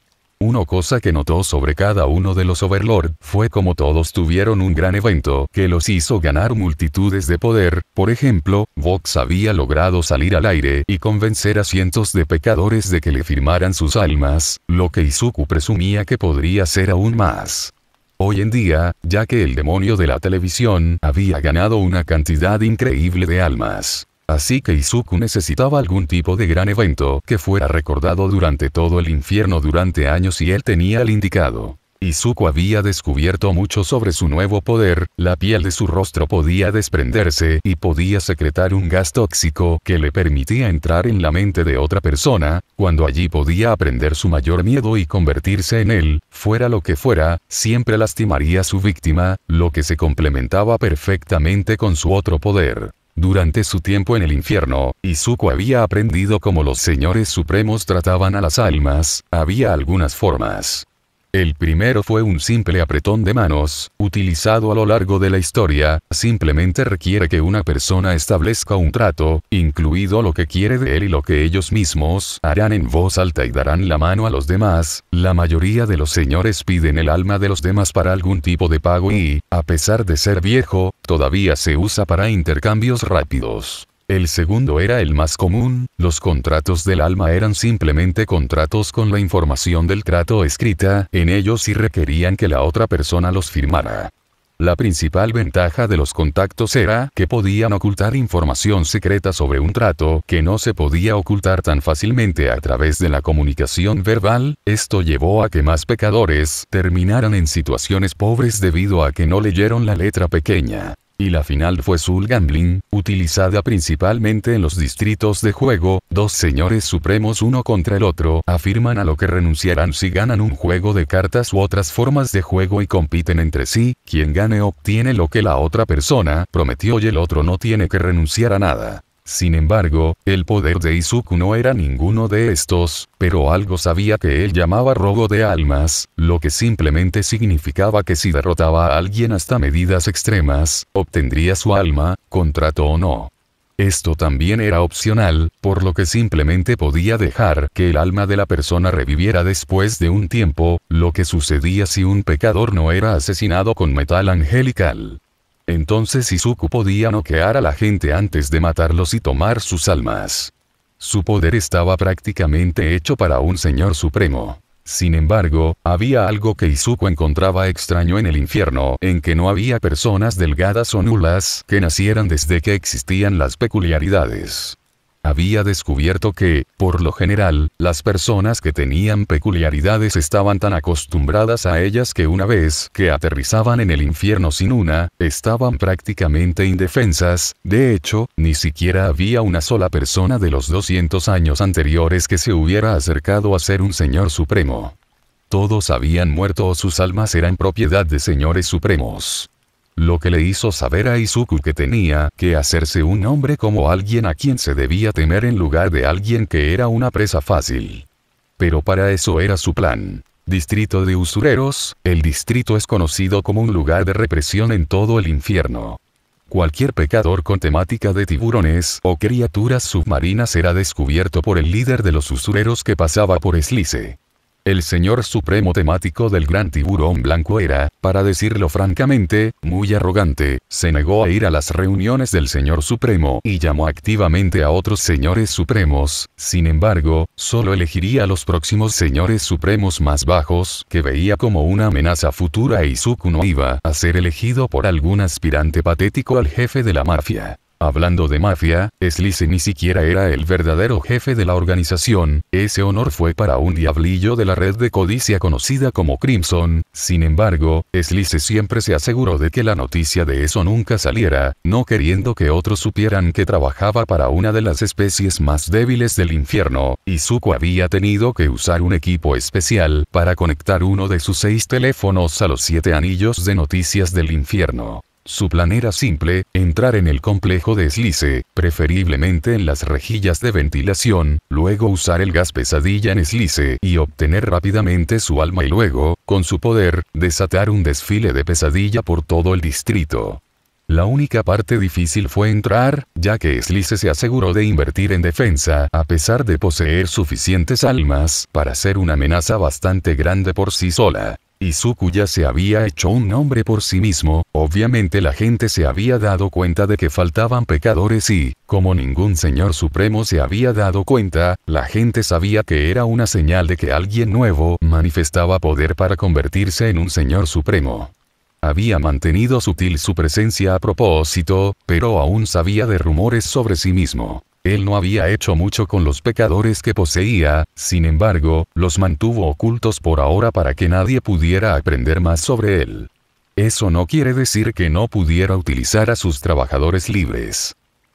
Speaker 2: Una cosa que notó sobre cada uno de los Overlord fue como todos tuvieron un gran evento que los hizo ganar multitudes de poder. Por ejemplo, Vox había logrado salir al aire y convencer a cientos de pecadores de que le firmaran sus almas, lo que Izuku presumía que podría ser aún más. Hoy en día, ya que el demonio de la televisión había ganado una cantidad increíble de almas. Así que Izuku necesitaba algún tipo de gran evento que fuera recordado durante todo el infierno durante años y él tenía el indicado. Izuku había descubierto mucho sobre su nuevo poder, la piel de su rostro podía desprenderse y podía secretar un gas tóxico que le permitía entrar en la mente de otra persona, cuando allí podía aprender su mayor miedo y convertirse en él, fuera lo que fuera, siempre lastimaría a su víctima, lo que se complementaba perfectamente con su otro poder. Durante su tiempo en el infierno, Izuku había aprendido cómo los señores supremos trataban a las almas, había algunas formas. El primero fue un simple apretón de manos, utilizado a lo largo de la historia, simplemente requiere que una persona establezca un trato, incluido lo que quiere de él y lo que ellos mismos harán en voz alta y darán la mano a los demás. La mayoría de los señores piden el alma de los demás para algún tipo de pago y, a pesar de ser viejo, todavía se usa para intercambios rápidos. El segundo era el más común, los contratos del alma eran simplemente contratos con la información del trato escrita en ellos y requerían que la otra persona los firmara. La principal ventaja de los contactos era que podían ocultar información secreta sobre un trato que no se podía ocultar tan fácilmente a través de la comunicación verbal. Esto llevó a que más pecadores terminaran en situaciones pobres debido a que no leyeron la letra pequeña. Y la final fue Soul Gambling, utilizada principalmente en los distritos de juego. Dos señores supremos uno contra el otro afirman a lo que renunciarán si ganan un juego de cartas u otras formas de juego y compiten entre sí. Quien gane obtiene lo que la otra persona prometió y el otro no tiene que renunciar a nada. Sin embargo, el poder de Izuku no era ninguno de estos, pero algo sabía que él llamaba robo de almas, lo que simplemente significaba que si derrotaba a alguien hasta medidas extremas, obtendría su alma, contrato o no. Esto también era opcional, por lo que simplemente podía dejar que el alma de la persona reviviera después de un tiempo, lo que sucedía si un pecador no era asesinado con metal angelical. Entonces Izuku podía noquear a la gente antes de matarlos y tomar sus almas. Su poder estaba prácticamente hecho para un señor supremo. Sin embargo, había algo que Izuku encontraba extraño en el infierno, en que no había personas delgadas o nulas que nacieran desde que existían las peculiaridades. Había descubierto que, por lo general, las personas que tenían peculiaridades estaban tan acostumbradas a ellas que una vez que aterrizaban en el infierno sin una, estaban prácticamente indefensas. De hecho, ni siquiera había una sola persona de los 200 años anteriores que se hubiera acercado a ser un señor supremo. Todos habían muerto o sus almas eran propiedad de señores supremos. Lo que le hizo saber a Izuku que tenía que hacerse un hombre como alguien a quien se debía temer en lugar de alguien que era una presa fácil. Pero para eso era su plan. Distrito de usureros, el distrito es conocido como un lugar de represión en todo el infierno. Cualquier pecador con temática de tiburones o criaturas submarinas era descubierto por el líder de los usureros que pasaba por Slice. El señor supremo temático del gran tiburón blanco era, para decirlo francamente, muy arrogante, se negó a ir a las reuniones del señor supremo y llamó activamente a otros señores supremos. Sin embargo, solo elegiría a los próximos señores supremos más bajos, que veía como una amenaza futura e Izuku no iba a ser elegido por algún aspirante patético al jefe de la mafia. Hablando de mafia, Slice ni siquiera era el verdadero jefe de la organización, ese honor fue para un diablillo de la red de codicia conocida como Crimson. Sin embargo, Slice siempre se aseguró de que la noticia de eso nunca saliera, no queriendo que otros supieran que trabajaba para una de las especies más débiles del infierno. Izuku había tenido que usar un equipo especial para conectar uno de sus 6 teléfonos a los 7 anillos de noticias del infierno. Su plan era simple, entrar en el complejo de Slice, preferiblemente en las rejillas de ventilación, luego usar el gas pesadilla en Slice y obtener rápidamente su alma y luego, con su poder, desatar un desfile de pesadilla por todo el distrito. La única parte difícil fue entrar, ya que Slice se aseguró de invertir en defensa a pesar de poseer suficientes almas para ser una amenaza bastante grande por sí sola. Izuku ya se había hecho un nombre por sí mismo, obviamente la gente se había dado cuenta de que faltaban pecadores y, como ningún señor supremo se había dado cuenta, la gente sabía que era una señal de que alguien nuevo manifestaba poder para convertirse en un señor supremo. Había mantenido sutil su presencia a propósito, pero aún sabía de rumores sobre sí mismo. Él no había hecho mucho con los pecadores que poseía, sin embargo, los mantuvo ocultos por ahora para que nadie pudiera aprender más sobre él. Eso no quiere decir que no pudiera utilizar a sus trabajadores libres.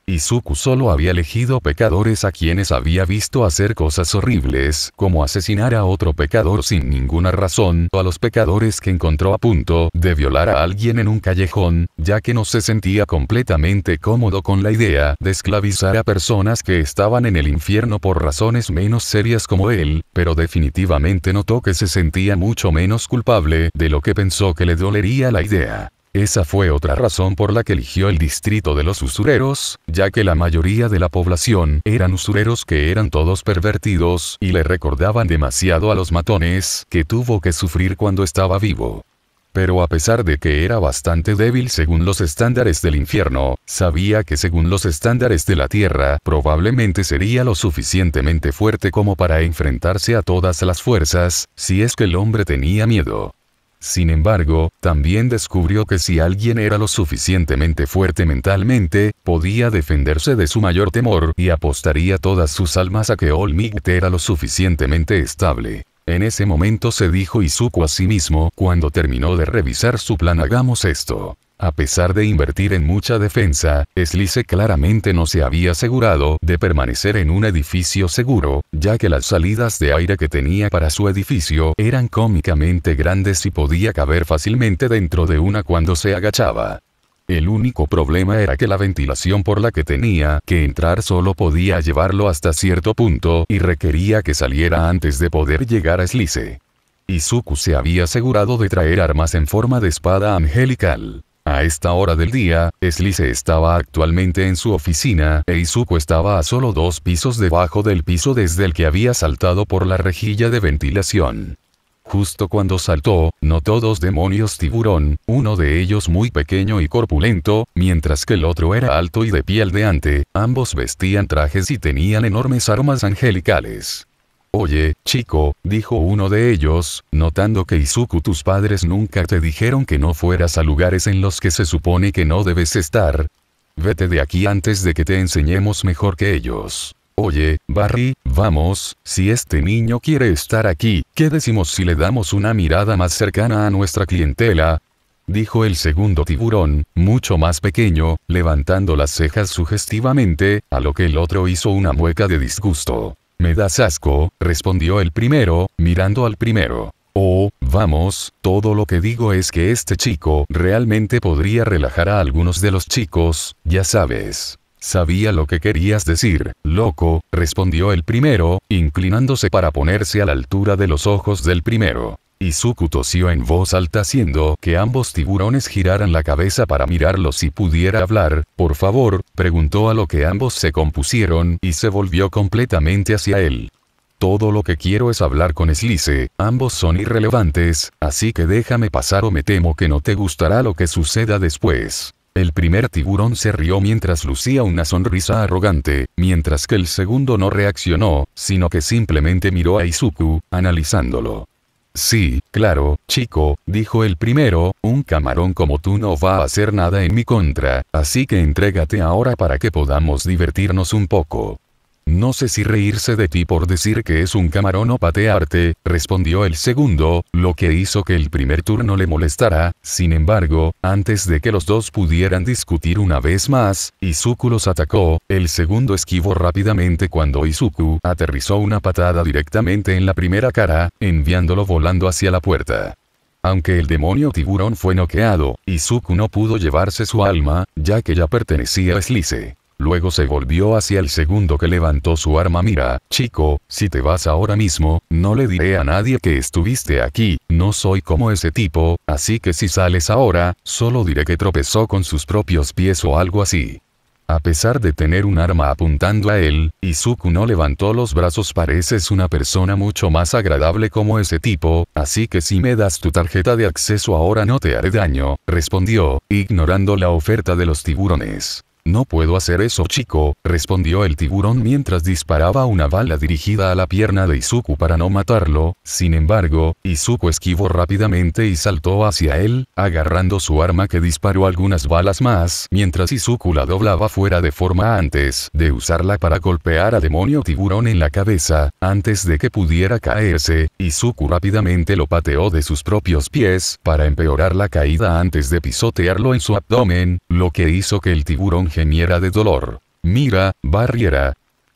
Speaker 2: Izuku solo había elegido pecadores a quienes había visto hacer cosas horribles, como asesinar a otro pecador sin ninguna razón, o a los pecadores que encontró a punto de violar a alguien en un callejón, ya que no se sentía completamente cómodo con la idea de esclavizar a personas que estaban en el infierno por razones menos serias como él, pero definitivamente notó que se sentía mucho menos culpable de lo que pensó que le dolería la idea. Esa fue otra razón por la que eligió el distrito de los usureros, ya que la mayoría de la población eran usureros que eran todos pervertidos y le recordaban demasiado a los matones que tuvo que sufrir cuando estaba vivo. Pero a pesar de que era bastante débil según los estándares del infierno, sabía que según los estándares de la tierra probablemente sería lo suficientemente fuerte como para enfrentarse a todas las fuerzas, si es que el hombre tenía miedo. Sin embargo, también descubrió que si alguien era lo suficientemente fuerte mentalmente, podía defenderse de su mayor temor y apostaría todas sus almas a que All Might era lo suficientemente estable. En ese momento se dijo Izuku a sí mismo cuando terminó de revisar su plan: hagamos esto. A pesar de invertir en mucha defensa, Slice claramente no se había asegurado de permanecer en un edificio seguro, ya que las salidas de aire que tenía para su edificio eran cómicamente grandes y podía caber fácilmente dentro de una cuando se agachaba. El único problema era que la ventilación por la que tenía que entrar solo podía llevarlo hasta cierto punto y requería que saliera antes de poder llegar a Slice. Izuku se había asegurado de traer armas en forma de espada angelical. A esta hora del día, Slice estaba actualmente en su oficina, e Izuku estaba a solo 2 pisos debajo del piso desde el que había saltado por la rejilla de ventilación. Justo cuando saltó, notó 2 demonios tiburón, uno de ellos muy pequeño y corpulento, mientras que el otro era alto y de piel de ante. Ambos vestían trajes y tenían enormes armas angelicales. Oye, chico, dijo uno de ellos, notando que Izuku, tus padres nunca te dijeron que no fueras a lugares en los que se supone que no debes estar. Vete de aquí antes de que te enseñemos mejor que ellos. Oye, Barry, vamos, si este niño quiere estar aquí, ¿qué decimos si le damos una mirada más cercana a nuestra clientela? Dijo el segundo tiburón, mucho más pequeño, levantando las cejas sugestivamente, a lo que el otro hizo una mueca de disgusto. Me das asco, respondió el primero, mirando al primero. Oh, vamos, todo lo que digo es que este chico realmente podría relajar a algunos de los chicos, ya sabes. Sabía lo que querías decir, loco, respondió el primero, inclinándose para ponerse a la altura de los ojos del primero. Izuku tosió en voz alta haciendo que ambos tiburones giraran la cabeza para mirarlo. Si pudiera hablar, por favor, preguntó, a lo que ambos se compusieron y se volvió completamente hacia él. Todo lo que quiero es hablar con Slice, ambos son irrelevantes, así que déjame pasar o me temo que no te gustará lo que suceda después. El primer tiburón se rió mientras lucía una sonrisa arrogante, mientras que el segundo no reaccionó, sino que simplemente miró a Izuku, analizándolo. Sí, claro, chico, dijo el primero, un camarón como tú no va a hacer nada en mi contra, así que entrégate ahora para que podamos divertirnos un poco. No sé si reírse de ti por decir que es un camarón o patearte, respondió el segundo, lo que hizo que el primer turno le molestara. Sin embargo, antes de que los dos pudieran discutir una vez más, Izuku los atacó. El segundo esquivó rápidamente cuando Izuku aterrizó una patada directamente en la primera cara, enviándolo volando hacia la puerta. Aunque el demonio tiburón fue noqueado, Izuku no pudo llevarse su alma, ya que ya pertenecía a Slice. Luego se volvió hacia el segundo que levantó su arma. Mira, chico, si te vas ahora mismo, no le diré a nadie que estuviste aquí, no soy como ese tipo, así que si sales ahora, solo diré que tropezó con sus propios pies o algo así. A pesar de tener un arma apuntando a él, Izuku no levantó los brazos. Pareces una persona mucho más agradable como ese tipo, así que si me das tu tarjeta de acceso ahora no te haré daño, respondió, ignorando la oferta de los tiburones. No puedo hacer eso, chico, respondió el tiburón mientras disparaba una bala dirigida a la pierna de Izuku para no matarlo. Sin embargo, Izuku esquivó rápidamente y saltó hacia él, agarrando su arma que disparó algunas balas más, mientras Izuku la doblaba fuera de forma antes de usarla para golpear al demonio tiburón en la cabeza. Antes de que pudiera caerse, Izuku rápidamente lo pateó de sus propios pies para empeorar la caída antes de pisotearlo en su abdomen, lo que hizo que el tiburón gemiera de dolor. Mira, Barriera.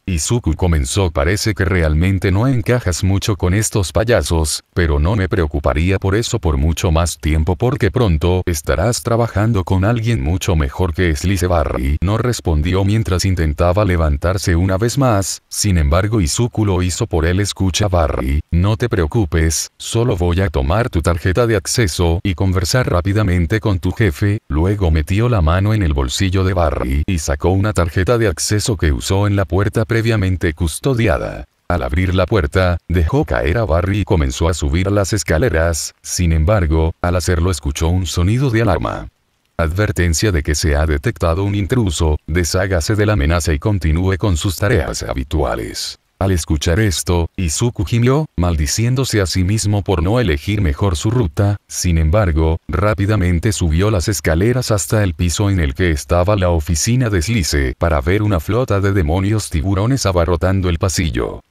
Speaker 2: Izuku comenzó. Parece que realmente no encajas mucho con estos payasos, pero no me preocuparía por eso por mucho más tiempo porque pronto estarás trabajando con alguien mucho mejor que Slice Barry. No respondió mientras intentaba levantarse una vez más, sin embargo Izuku lo hizo por él. Escucha Barry, no te preocupes, solo voy a tomar tu tarjeta de acceso y conversar rápidamente con tu jefe. Luego metió la mano en el bolsillo de Barry y sacó una tarjeta de acceso que usó en la puerta previamente custodiada. Al abrir la puerta, dejó caer a Barry y comenzó a subir las escaleras. Sin embargo, al hacerlo escuchó un sonido de alarma. Advertencia de que se ha detectado un intruso, deshágase de la amenaza y continúe con sus tareas habituales. Al escuchar esto, Izuku gimió, maldiciéndose a sí mismo por no elegir mejor su ruta. Sin embargo, rápidamente subió las escaleras hasta el piso en el que estaba la oficina de Slice para ver una flota de demonios tiburones abarrotando el pasillo.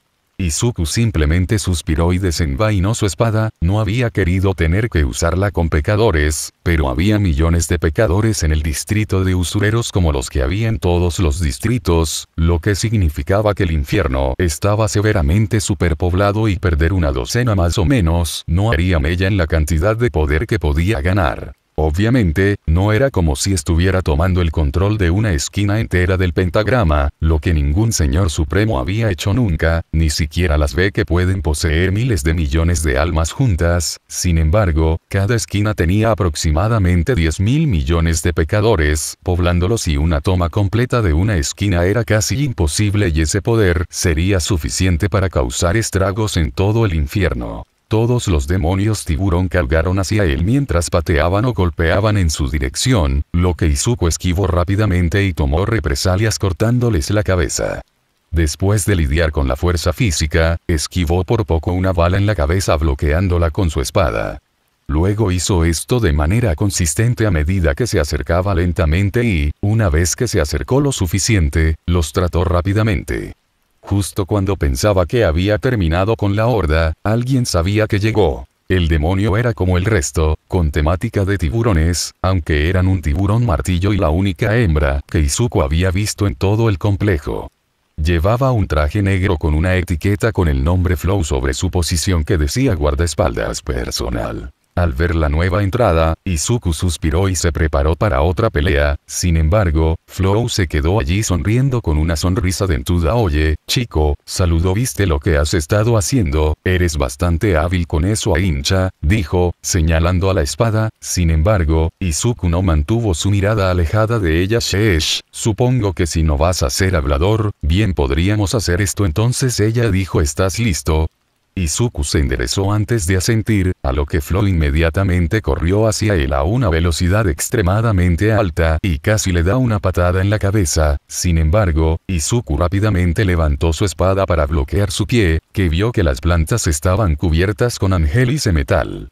Speaker 2: Izuku simplemente suspiró y desenvainó su espada. No había querido tener que usarla con pecadores, pero había millones de pecadores en el distrito de usureros como los que había en todos los distritos, lo que significaba que el infierno estaba severamente superpoblado y perder una docena más o menos no haría mella en la cantidad de poder que podía ganar. Obviamente, no era como si estuviera tomando el control de una esquina entera del pentagrama, lo que ningún señor supremo había hecho nunca, ni siquiera las ve que pueden poseer miles de millones de almas juntas. Sin embargo, cada esquina tenía aproximadamente 10.000 millones de pecadores, poblándolos y una toma completa de una esquina era casi imposible y ese poder sería suficiente para causar estragos en todo el infierno. Todos los demonios tiburón cargaron hacia él mientras pateaban o golpeaban en su dirección, lo que Izuku esquivó rápidamente y tomó represalias cortándoles la cabeza. Después de lidiar con la fuerza física, esquivó por poco una bala en la cabeza bloqueándola con su espada. Luego hizo esto de manera consistente a medida que se acercaba lentamente y, una vez que se acercó lo suficiente, los trató rápidamente. Justo cuando pensaba que había terminado con la horda, alguien sabía que llegó. El demonio era como el resto, con temática de tiburones, aunque eran un tiburón martillo y la única hembra que Izuku había visto en todo el complejo. Llevaba un traje negro con una etiqueta con el nombre Flow sobre su posición que decía guardaespaldas personal. Al ver la nueva entrada, Izuku suspiró y se preparó para otra pelea. Sin embargo, Flow se quedó allí sonriendo con una sonrisa dentuda. Oye, chico, saludó. ¿Viste lo que has estado haciendo? Eres bastante hábil con eso, hincha, dijo, señalando a la espada. Sin embargo, Izuku no mantuvo su mirada alejada de ella. Sheesh, supongo que si no vas a ser hablador, bien podríamos hacer esto entonces. Ella dijo, ¿estás listo? Izuku se enderezó antes de asentir, a lo que Flow inmediatamente corrió hacia él a una velocidad extremadamente alta y casi le da una patada en la cabeza. Sin embargo, Izuku rápidamente levantó su espada para bloquear su pie, que vio que las plantas estaban cubiertas con angelice metal.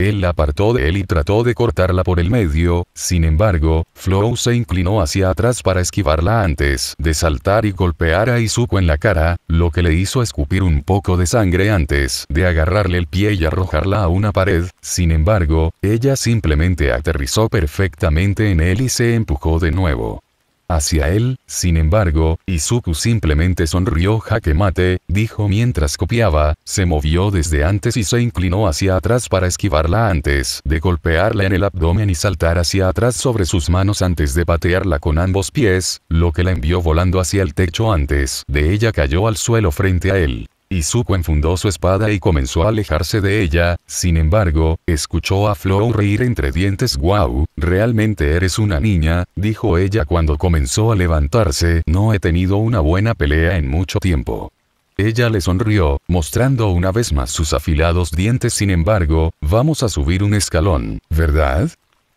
Speaker 2: Él la apartó de él y trató de cortarla por el medio. Sin embargo, Flow se inclinó hacia atrás para esquivarla antes de saltar y golpear a Izuku en la cara, lo que le hizo escupir un poco de sangre antes de agarrarle el pie y arrojarla a una pared. Sin embargo, ella simplemente aterrizó perfectamente en él y se empujó de nuevo hacia él. Sin embargo, Izuku simplemente sonrió. Jaque mate, dijo mientras copiaba, se movió desde antes y se inclinó hacia atrás para esquivarla antes de golpearla en el abdomen y saltar hacia atrás sobre sus manos antes de patearla con ambos pies, lo que la envió volando hacia el techo antes de ella cayó al suelo frente a él. Izuku enfundó su espada y comenzó a alejarse de ella. Sin embargo, escuchó a Flow reír entre dientes. «Guau, realmente eres una niña», dijo ella cuando comenzó a levantarse. «No he tenido una buena pelea en mucho tiempo». Ella le sonrió, mostrando una vez más sus afilados dientes. «Sin embargo, vamos a subir un escalón, ¿verdad?».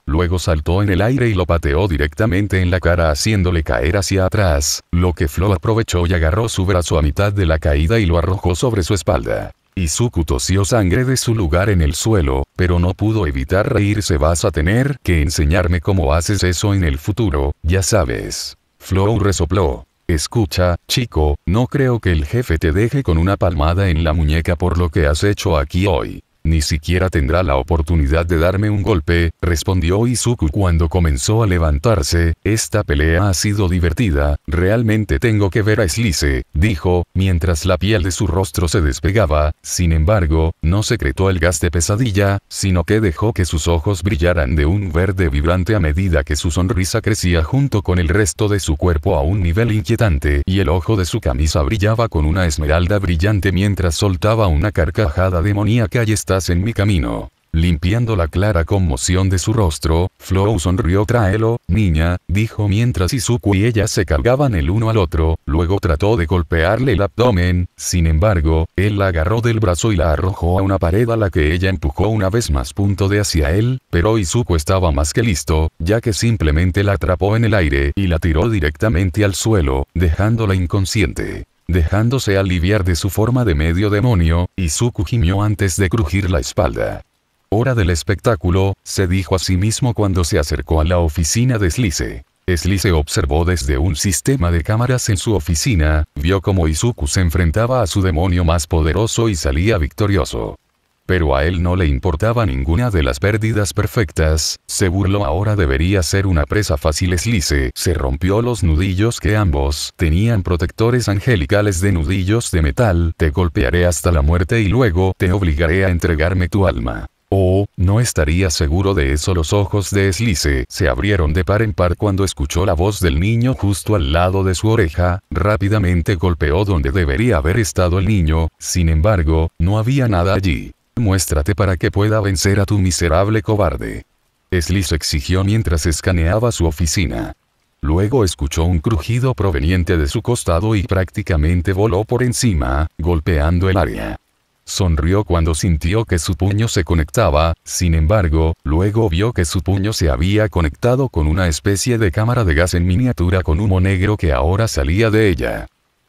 Speaker 2: Luego saltó en el aire y lo pateó directamente en la cara haciéndole caer hacia atrás, lo que Flo aprovechó y agarró su brazo a mitad de la caída y lo arrojó sobre su espalda. Izuku tosió sangre de su lugar en el suelo, pero no pudo evitar reírse. Vas a tener que enseñarme cómo haces eso en el futuro, ya sabes. Flo resopló. Escucha, chico, no creo que el jefe te deje con una palmada en la muñeca por lo que has hecho aquí hoy. Ni siquiera tendrá la oportunidad de darme un golpe, respondió Izuku cuando comenzó a levantarse. Esta pelea ha sido divertida, realmente tengo que ver a Slice, dijo, mientras la piel de su rostro se despegaba. Sin embargo, no secretó el gas de pesadilla, sino que dejó que sus ojos brillaran de un verde vibrante a medida que su sonrisa crecía junto con el resto de su cuerpo a un nivel inquietante, y el ojo de su camisa brillaba con una esmeralda brillante mientras soltaba una carcajada demoníaca. Y estás en mi camino. Limpiando la clara conmoción de su rostro, Flo sonrió. Tráelo, niña, dijo mientras Izuku y ella se cargaban el uno al otro. Luego trató de golpearle el abdomen, sin embargo, él la agarró del brazo y la arrojó a una pared a la que ella empujó una vez más. Hacia él, pero Izuku estaba más que listo, ya que simplemente la atrapó en el aire y la tiró directamente al suelo, dejándola inconsciente. Dejándose aliviar de su forma de medio demonio, Izuku gimió antes de crujir la espalda. Hora del espectáculo, se dijo a sí mismo cuando se acercó a la oficina de Slice. Slice observó desde un sistema de cámaras en su oficina, vio cómo Izuku se enfrentaba a su demonio más poderoso y salía victorioso. Pero a él no le importaba ninguna de las pérdidas perfectas, se burló. Ahora debería ser una presa fácil. Slice se rompió los nudillos que ambos tenían protectores angelicales de nudillos de metal. Te golpearé hasta la muerte y luego te obligaré a entregarme tu alma. Oh, no estaría seguro de eso. Los ojos de Slice se abrieron de par en par cuando escuchó la voz del niño justo al lado de su oreja. Rápidamente golpeó donde debería haber estado el niño, sin embargo, no había nada allí. Muéstrate para que pueda vencer a tu miserable cobarde. Slice exigió mientras escaneaba su oficina. Luego escuchó un crujido proveniente de su costado y prácticamente voló por encima, golpeando el área. Sonrió cuando sintió que su puño se conectaba, sin embargo, luego vio que su puño se había conectado con una especie de cámara de gas en miniatura con humo negro que ahora salía de ella.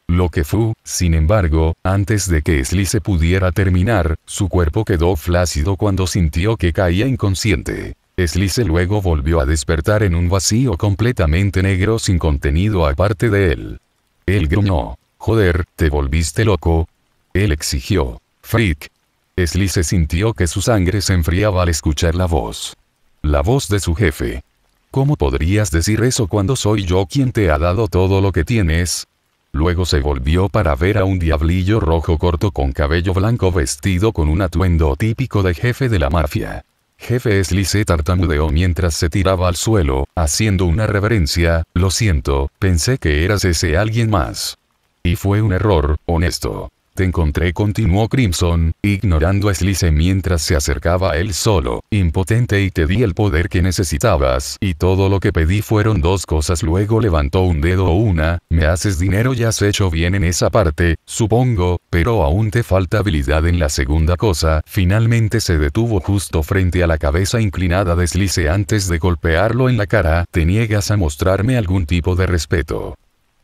Speaker 2: Lo que fue, sin embargo, antes de que Slice pudiera terminar, su cuerpo quedó flácido cuando sintió que caía inconsciente. Slice luego volvió a despertar en un vacío completamente negro sin contenido aparte de él. Él gruñó. Joder, ¿te volviste loco? Él exigió. Freak. Slice sintió que su sangre se enfriaba al escuchar la voz. La voz de su jefe. ¿Cómo podrías decir eso cuando soy yo quien te ha dado todo lo que tienes? Luego se volvió para ver a un diablillo rojo corto con cabello blanco vestido con un atuendo típico de jefe de la mafia. Jefe. Slice tartamudeó mientras se tiraba al suelo, haciendo una reverencia. Lo siento, pensé que eras ese alguien más. Y fue un error, honesto. Te encontré, continuó Crimson, ignorando a Slice mientras se acercaba a él solo, impotente, y te di el poder que necesitabas, y todo lo que pedí fueron dos cosas. Luego levantó un dedo. Una, me haces dinero, ya has hecho bien en esa parte, supongo, pero aún te falta habilidad en la segunda cosa. Finalmente se detuvo justo frente a la cabeza inclinada de Slice antes de golpearlo en la cara. ¿Te niegas a mostrarme algún tipo de respeto?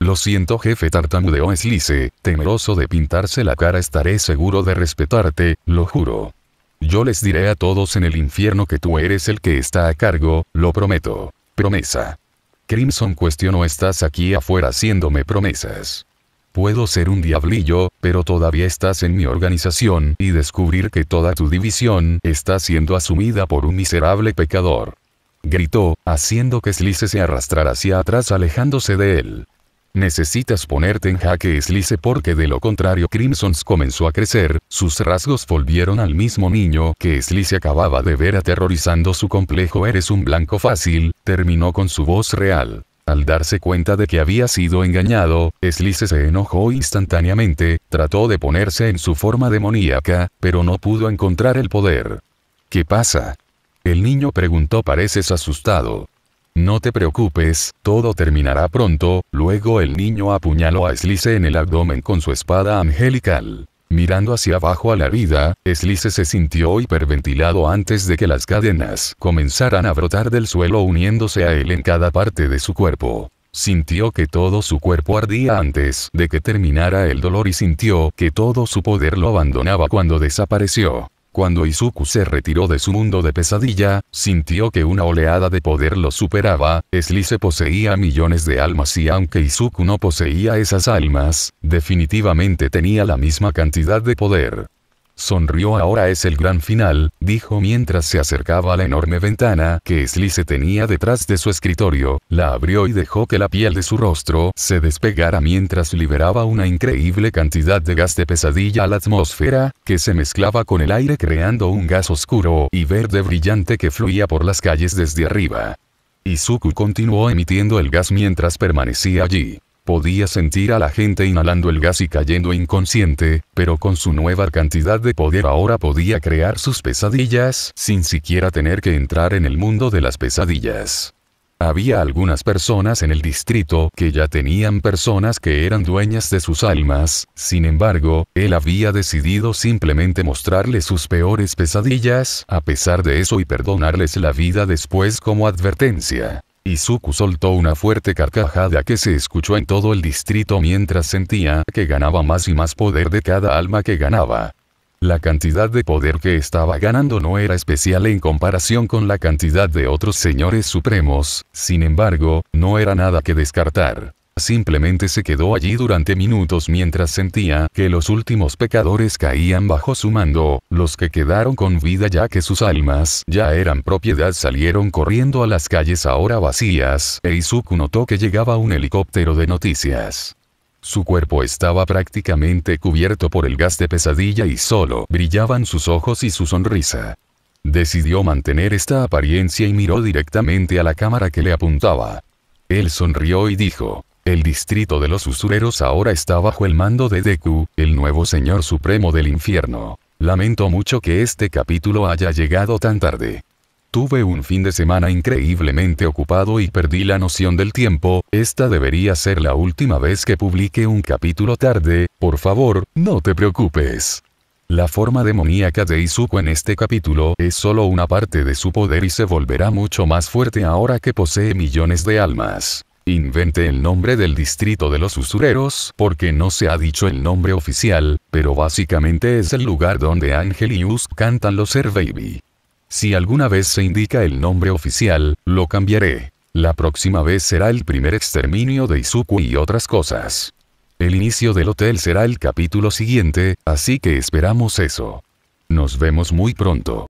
Speaker 2: Lo siento, jefe, tartamudeó Slice, temeroso de pintarse la cara. Estaré seguro de respetarte, lo juro. Yo les diré a todos en el infierno que tú eres el que está a cargo, lo prometo. Promesa. Crimson cuestionó. Estás aquí afuera haciéndome promesas. Puedo ser un diablillo, pero todavía estás en mi organización y descubrir que toda tu división está siendo asumida por un miserable pecador. Gritó, haciendo que Slice se arrastrara hacia atrás alejándose de él. Necesitas ponerte en jaque, Slice, porque de lo contrario. Crimson comenzó a crecer, sus rasgos volvieron al mismo niño que Slice acababa de ver aterrorizando su complejo. Eres un blanco fácil, terminó con su voz real. Al darse cuenta de que había sido engañado, Slice se enojó instantáneamente, trató de ponerse en su forma demoníaca, pero no pudo encontrar el poder. ¿Qué pasa? El niño preguntó. Pareces asustado. No te preocupes, todo terminará pronto. Luego el niño apuñaló a Slice en el abdomen con su espada angelical. Mirando hacia abajo a la vida, Slice se sintió hiperventilado antes de que las cadenas comenzaran a brotar del suelo uniéndose a él en cada parte de su cuerpo. Sintió que todo su cuerpo ardía antes de que terminara el dolor y sintió que todo su poder lo abandonaba cuando desapareció. Cuando Izuku se retiró de su mundo de pesadilla, sintió que una oleada de poder lo superaba. Slice poseía millones de almas y aunque Izuku no poseía esas almas, definitivamente tenía la misma cantidad de poder. Sonrió. Ahora es el gran final, dijo mientras se acercaba a la enorme ventana que Slice tenía detrás de su escritorio, la abrió y dejó que la piel de su rostro se despegara mientras liberaba una increíble cantidad de gas de pesadilla a la atmósfera, que se mezclaba con el aire creando un gas oscuro y verde brillante que fluía por las calles desde arriba. Izuku continuó emitiendo el gas mientras permanecía allí. Podía sentir a la gente inhalando el gas y cayendo inconsciente, pero con su nueva cantidad de poder ahora podía crear sus pesadillas sin siquiera tener que entrar en el mundo de las pesadillas. Había algunas personas en el distrito que ya tenían personas que eran dueñas de sus almas, sin embargo, él había decidido simplemente mostrarles sus peores pesadillas a pesar de eso y perdonarles la vida después como advertencia. Izuku soltó una fuerte carcajada que se escuchó en todo el distrito mientras sentía que ganaba más y más poder de cada alma que ganaba. La cantidad de poder que estaba ganando no era especial en comparación con la cantidad de otros señores supremos, sin embargo, no era nada que descartar. Simplemente se quedó allí durante minutos mientras sentía que los últimos pecadores caían bajo su mando. Los que quedaron con vida ya que sus almas ya eran propiedad salieron corriendo a las calles ahora vacías, e Izuku notó que llegaba un helicóptero de noticias. Su cuerpo estaba prácticamente cubierto por el gas de pesadilla y solo brillaban sus ojos y su sonrisa. Decidió mantener esta apariencia y miró directamente a la cámara que le apuntaba. Él sonrió y dijo: el distrito de los usureros ahora está bajo el mando de Deku, el nuevo señor supremo del infierno. Lamento mucho que este capítulo haya llegado tan tarde. Tuve un fin de semana increíblemente ocupado y perdí la noción del tiempo. Esta debería ser la última vez que publique un capítulo tarde. Por favor, no te preocupes. La forma demoníaca de Izuku en este capítulo es solo una parte de su poder y se volverá mucho más fuerte ahora que posee millones de almas. Inventé el nombre del distrito de los usureros porque no se ha dicho el nombre oficial, pero básicamente es el lugar donde Ángel y Us cantan los Air Baby. Si alguna vez se indica el nombre oficial, lo cambiaré. La próxima vez será el primer exterminio de Izuku y otras cosas. El inicio del hotel será el capítulo siguiente, así que esperamos eso. Nos vemos muy pronto.